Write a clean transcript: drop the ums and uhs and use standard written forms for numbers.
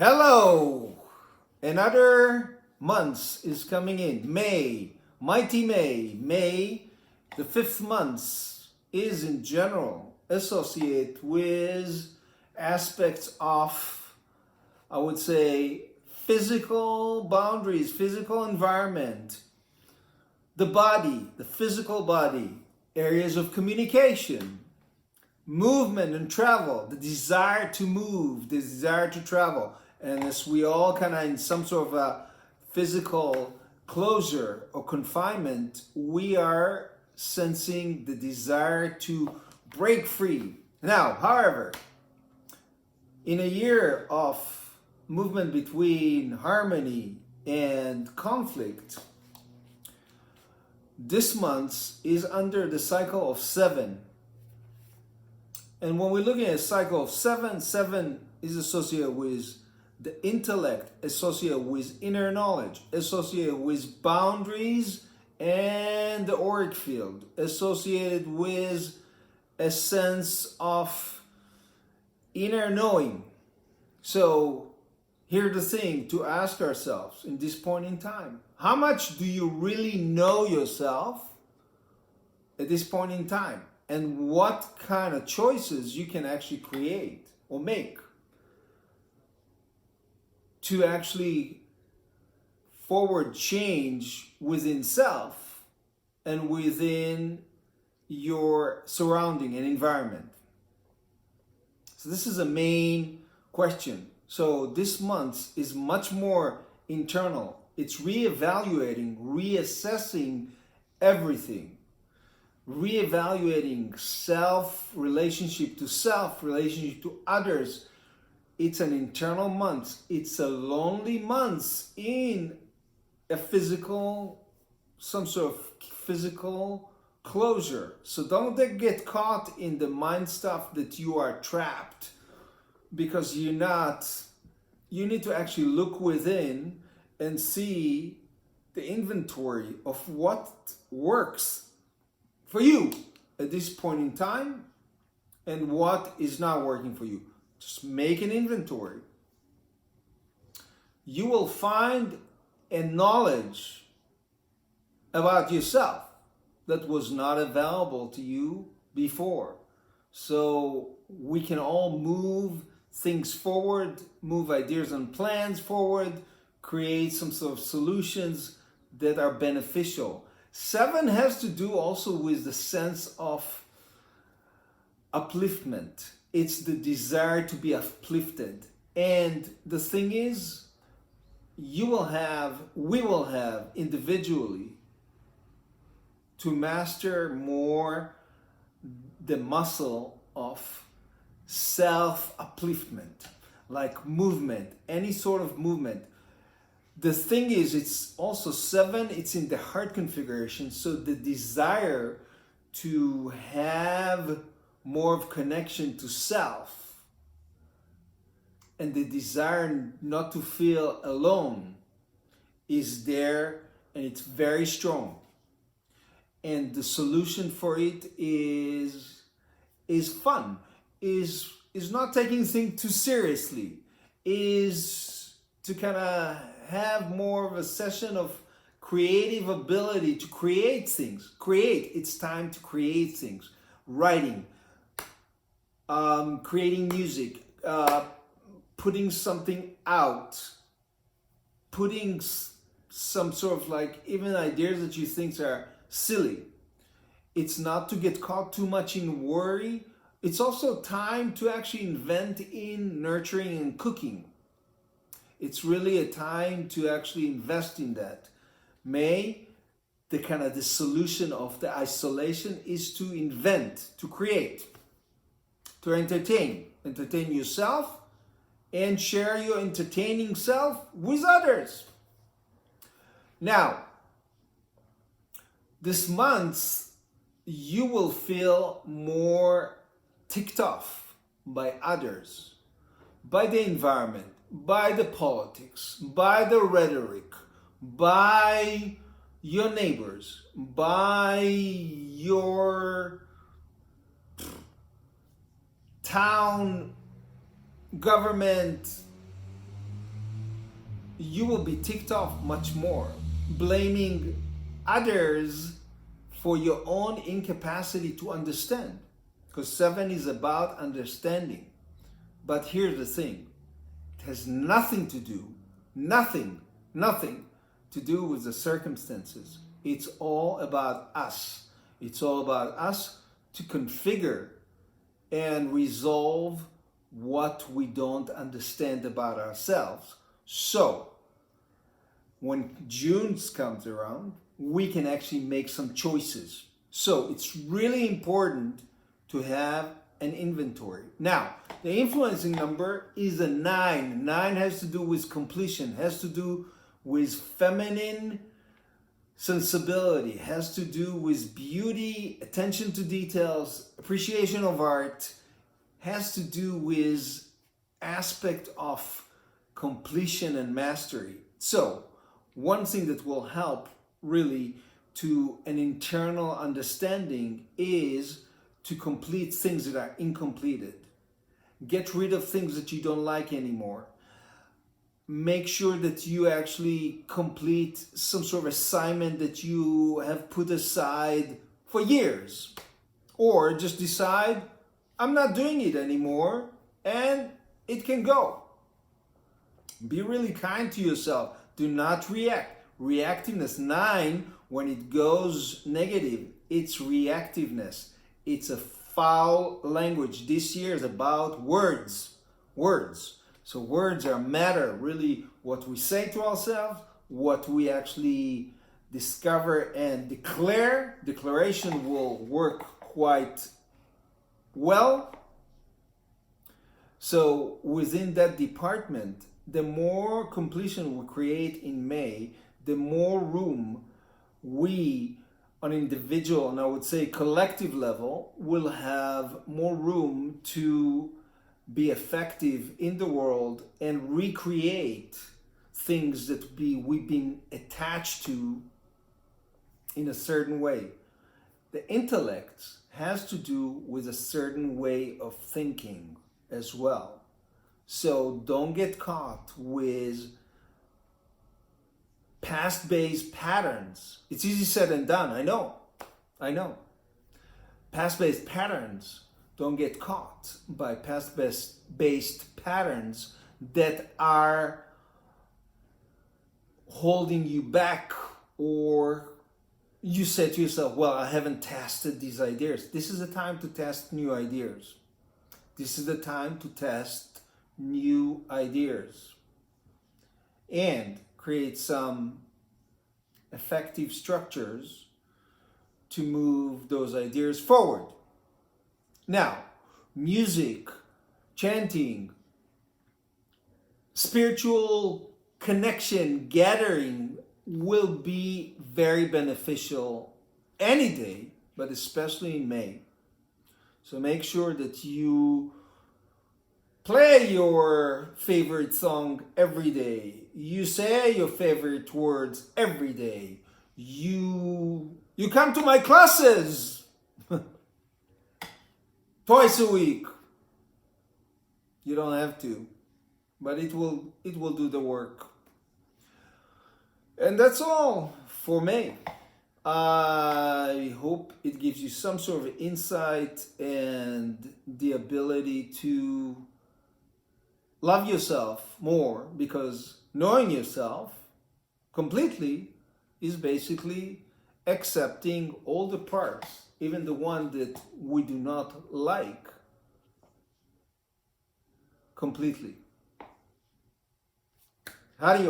Hello! Another month is coming in. May, mighty May. May, the fifth month, is in general associated with aspects of, I would say, physical boundaries, physical environment, the body, the physical body, areas of communication, movement and travel, the desire to move, the desire to travel. And as we all kind of in some sort of a physical closure or confinement, we are sensing the desire to break free. Now, however, in a year of movement between harmony and conflict, this month is under the cycle of seven. And when we're looking at a cycle of seven, seven is associated with the intellect, associated with inner knowledge, associated with boundaries and the auric field, associated with a sense of inner knowing. So here's the thing to ask ourselves in this point in time. How much do you really know yourself at this point in time? And what kind of choices you can actually create or make to actually forward change within self and within your surrounding and environment. So this is a main question. So this month is much more internal. It's reevaluating, reassessing everything. Reevaluating self, relationship to self, relationship to others. It's an internal month. It's a lonely month in a physical, some sort of physical closure. So don't get caught in the mind stuff that you are trapped, because you're not. You need to actually look within and see the inventory of what works for you at this point in time and what is not working for you. Just make an inventory. You will find a knowledge about yourself that was not available to you before. So we can all move things forward, move ideas and plans forward, create some sort of solutions that are beneficial. Seven has to do also with the sense of upliftment. It's the desire to be uplifted. And the thing is, we will have individually to master more the muscle of self-upliftment, like movement, any sort of movement. The thing is, it's also seven, it's in the heart configuration. So the desire to have more of connection to self and the desire not to feel alone is there, and it's very strong. And the solution for it is fun, is not taking things too seriously, is to kind of have more of a session of creative ability to create things. It's time to create things. Writing, creating music, putting something out, putting some sort of like even ideas that you think are silly. It's not to get caught too much in worry. It's also time to actually invent in nurturing and cooking. It's really a time to actually invest in that. May, the solution of the isolation is to invent, to create, to entertain yourself and share your entertaining self with others. Now, this month, you will feel more ticked off by others, by the environment, by the politics, by the rhetoric, by your neighbors, by your town government you will be ticked off much more, blaming others for your own incapacity to understand. Because 7 is about understanding. But here's the thing. It has nothing to do to do with the circumstances. It's all about us. It's all about us to configure and resolve what we don't understand about ourselves. So, when June comes around, we can actually make some choices. So, it's really important to have an inventory. Now, the influencing number is a 9. 9 has to do with completion, has to do with feminine sensibility, has to do with beauty, attention to details, appreciation of art, has to do with aspect of completion and mastery. So, one thing that will help really to an internal understanding is to complete things that are incompleted. Get rid of things that you don't like anymore. Make sure that you actually complete some sort of assignment that you have put aside for years. Or just decide, I'm not doing it anymore, and it can go. Be really kind to yourself. Do not react. Reactiveness, 9, when it goes negative, it's reactiveness. It's a foul language. This year is about words. Words. So words are matter, really what we say to ourselves, what we actually discover and declare. Declaration will work quite well. So within that department, the more completion we create in May, the more room we, on individual and I would say collective level, will have more room to be effective in the world and recreate things that we've been attached to in a certain way. The intellect has to do with a certain way of thinking as well. So don't get caught with past-based patterns. It's easy said than done, I know. Past-based patterns, don't get caught by past-based patterns that are holding you back, or you say to yourself, well, I haven't tested these ideas. This is the time to test new ideas. This is the time to test new ideas and create some effective structures to move those ideas forward. Now, music, chanting, spiritual connection, gathering will be very beneficial any day, but especially in May. So make sure that you play your favorite song every day. You say your favorite words every day. You come to my classes twice a week. You don't have to, but it will do the work. And that's all for May. I hope it gives you some sort of insight and the ability to love yourself more, because knowing yourself completely is basically accepting all the parts, even the one that we do not like, completely. How do you